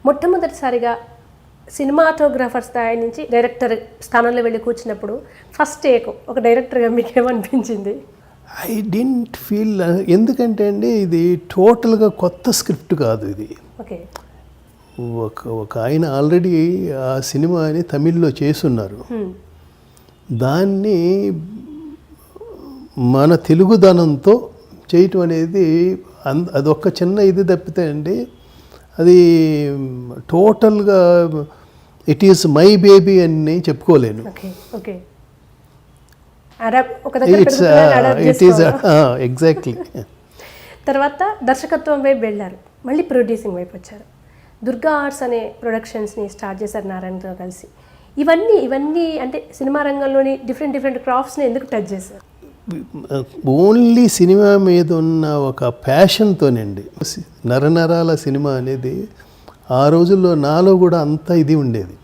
మొట్టమొదటిసారిగా సినిమాటోగ్రాఫర్ స్థాయి నుంచి డైరెక్టర్ స్థానంలో వెళ్ళి కూర్చున్నప్పుడు ఫస్ట్ టేక్ ఒక డైరెక్టర్గా మీకు ఏమనిపించింది? ఐ డెంట్ ఫీల్, ఎందుకంటే అండి ఇది టోటల్గా కొత్త స్క్రిప్ట్ కాదు ఇది. ఓకే. ఒక ఆయన ఆల్రెడీ ఆ సినిమాని తమిళ్లో చేసున్నారు. దాన్ని మన తెలుగుదనంతో చేయటం అనేది అదొక్క చిన్న ఇది తప్పితే అండి అది టోటల్గా ఇట్ ఈస్ మై బేబీ అని చెప్పుకోలేను. ఎగ్జాక్ట్లీ. తర్వాత దర్శకత్వం వైపు వెళ్ళారు, మళ్ళీ ప్రొడ్యూసింగ్ వైపు వచ్చారు. దుర్గా ఆర్ట్స్ అనే ప్రొడక్షన్స్ని స్టార్ట్ చేశారు నారాయణతో కలిసి. ఇవన్నీ అంటే సినిమా రంగంలోని డిఫరెంట్ క్రాఫ్ట్స్ని ఎందుకు టచ్ చేశారు? ఓన్లీ సినిమా మీద ఉన్న ఒక ప్యాషన్తోనండి. నరనరాల సినిమా అనేది ఆ రోజుల్లో నాలో కూడా అంత ఇది ఉండేది.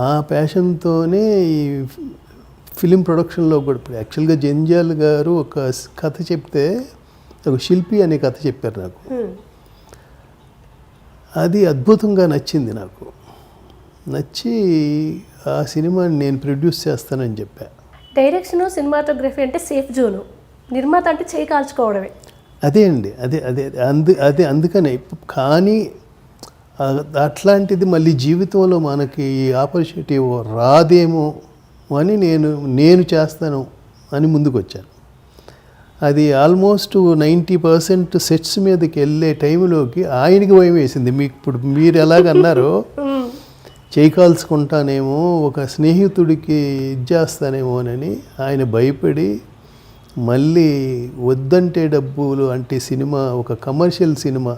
ఆ ప్యాషన్తోనే ఈ ఫిలిం ప్రొడక్షన్లో కూడా ఇప్పుడు యాక్చువల్గా జంజాల్ గారు ఒక కథ చెప్తే, ఒక శిల్పి అనే కథ చెప్పారు నాకు. అది అద్భుతంగా నచ్చింది నాకు. నచ్చి ఆ సినిమాని నేను ప్రొడ్యూస్ చేస్తానని చెప్పా. డైరెక్షన్, సినిమాటోగ్రఫీ అంటే సేఫ్ జోను, నిర్మాత అంటే చేయి కాల్చుకోవడమే. అదే అండి, అదే అందుకనే. కానీ అట్లాంటిది మళ్ళీ జీవితంలో మనకి ఈ ఆపర్చునిటీ రాదేమో అని నేను చేస్తాను అని ముందుకు వచ్చాను. అది ఆల్మోస్ట్ 90% సెట్స్ మీదకి వెళ్ళే టైంలోకి ఆయనకి భయం వేసింది. ఇప్పుడు మీరు ఎలాగన్నారో చేయి కాల్చుకుంటానేమో, ఒక స్నేహితుడికి ఇచ్చేస్తానేమోనని ఆయన భయపడి మళ్ళీ వద్దంటే డబ్బులు అంటే సినిమా, ఒక కమర్షియల్ సినిమా,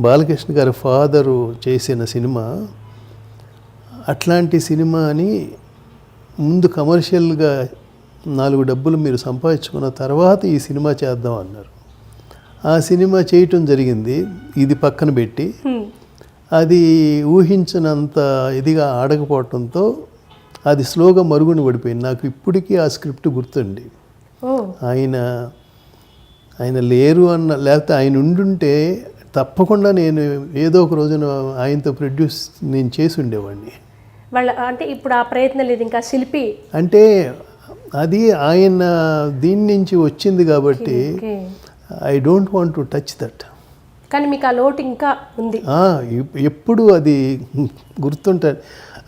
బాలకృష్ణ గారి ఫాదరు చేసిన సినిమా, అట్లాంటి సినిమాని ముందు కమర్షియల్గా 4 డబ్బులు మీరు సంపాదించుకున్న తర్వాత ఈ సినిమా చేద్దాం అన్నారు. ఆ సినిమా చేయటం జరిగింది. ఇది పక్కన పెట్టి అది ఊహించినంత ఇదిగా ఆడకపోవటంతో అది స్లోగా మరుగున పడిపోయింది. నాకు ఇప్పటికీ ఆ స్క్రిప్ట్ గుర్తుండి. ఆయన లేరు అన్న, లేకపోతే ఆయన ఉండుంటే తప్పకుండా నేను ఏదో ఒక రోజున ఆయనతో ప్రొడ్యూస్ నేను చేసి ఉండేవాడిని. అంటే ఇప్పుడు ఆ ప్రయత్నం లేదు. ఇంకా శిల్పి అంటే అది ఆయన దీని నుంచి వచ్చింది కాబట్టి I don't want to touch that. కానీ మీకు ఆ లోటు ఇంకా ఉంది. ఎప్పుడు అది గుర్తుంటుంది,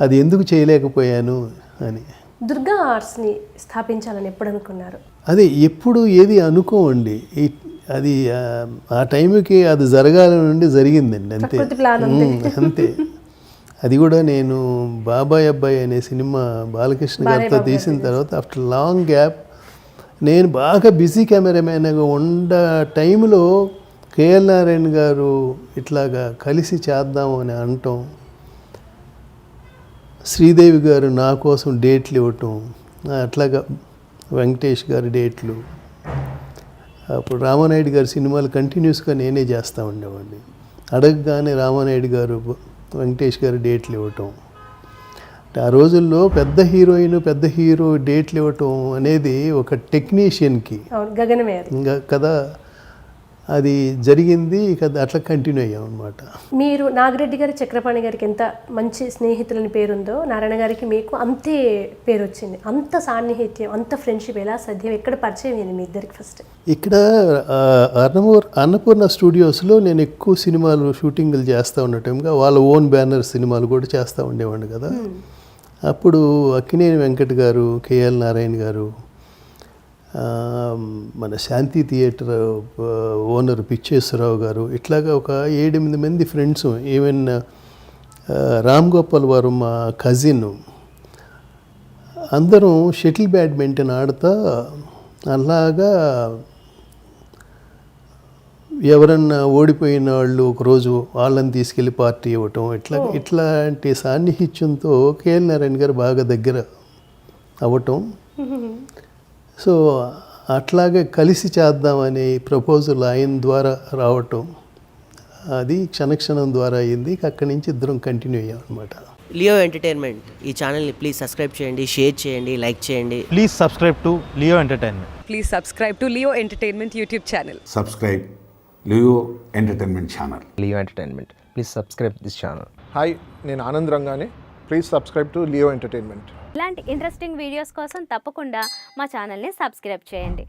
అది ఎందుకు చేయలేకపోయాను అని. దుర్గా ఆర్ట్స్ని స్థాపించాలని ఎప్పుడు అనుకున్నారు? అదే ఎప్పుడు ఏది అనుకోండి, అది ఆ టైంకి అది జరగాలని జరిగిందండి, అంతే అంతే. అది కూడా నేను బాబాయ్ అబ్బాయి అనే సినిమా బాలకృష్ణ గారితో తీసిన తర్వాత ఆఫ్టర్ లాంగ్ గ్యాప్ నేను బాగా బిజీ కెమెరామ్యాన్గా ఉన్న టైంలో కేఎల్ నారాయణ గారు ఇట్లాగా కలిసి చేద్దాము అని అనటం, శ్రీదేవి గారు నా కోసం డేట్లు ఇవ్వటం, అట్లాగా వెంకటేష్ గారి డేట్లు, అప్పుడు రామానాయుడు గారి సినిమాలు కంటిన్యూస్గా నేనే చేస్తూ ఉండేవాడిని. అడగగానే రామానాయుడు గారు వెంకటేష్ గారు డేట్లు ఇవ్వటం. ఆ రోజుల్లో పెద్ద హీరోయిన్ పెద్ద హీరో డేట్లు ఇవ్వటం అనేది ఒక టెక్నీషియన్కి ఇంకా కదా, అది జరిగింది. ఇక అట్లా కంటిన్యూ అయ్యాం అనమాట. మీరు నాగిరెడ్డి గారి, చక్రపాణి గారికి ఎంత మంచి స్నేహితులని పేరుందో, నారాయణ గారికి మీకు అంతే పేరు వచ్చింది. అంత సాన్నిహిత్యం, అంత ఫ్రెండ్షిప్ ఎలా సాధ్యం? ఎక్కడ పరిచయం అయింది మీ ఇద్దరికి ఫస్ట్? ఇక్కడ అన్నపూర్ణ స్టూడియోస్లో నేను ఎక్కువ సినిమాలు షూటింగ్లు చేస్తూ ఉన్న టైంగా వాళ్ళ ఓన్ బ్యానర్ సినిమాలు కూడా చేస్తూ ఉండేవాడిని కదా. అప్పుడు అక్కినేని వెంకట్ గారు, కేఎల్ నారాయణ గారు, మన శాంతి థియేటర్ ఓనర్ పిచ్చేశ్వరరావు గారు, ఇట్లాగా ఒక 7-8 మంది ఫ్రెండ్స్, ఈవెన్ రామ్ గోపాల్ వారు మా కజిన్, అందరం షటిల్ బ్యాడ్మింటన్ ఆడుతా అలాగా ఎవరన్నా ఓడిపోయిన వాళ్ళు ఒకరోజు వాళ్ళని తీసుకెళ్ళి పార్టీ ఇవ్వటం, ఇట్లాంటి సాన్నిహిత్యంతో కేఎల్ నారాయణ గారు బాగా దగ్గర అవ్వటం. సో అట్లాగే కలిసి చేద్దామని ప్రపోజల్ ఆయన ద్వారా రావటం, అది క్షణక్షణం ద్వారా అయింది. అక్కడి నుంచి ఇద్దరం కంటిన్యూ అయ్యాం అనమాట. లియో ఎంటర్టైన్మెంట్ ఈ ఛానల్ని ప్లీజ్ సబ్స్క్రైబ్ చేయండి, షేర్ చేయండి, లైక్ చేయండి. Please subscribe to Leo Entertainment. Please subscribe to Leo Entertainment YouTube channel. Subscribe Leo Entertainment channel. Leo Entertainment. Please subscribe this channel. Hi, నేను ఆనంద్ రంగానే. ప్లీజ్ సబ్స్క్రైబ్ టు లియో ఎంటర్టైన్మెంట్. ఇలాంటి ఇంట్రెస్టింగ్ వీడియోస్ కోసం తప్పకుండా మా ఛానల్ని సబ్స్క్రైబ్ చేయండి.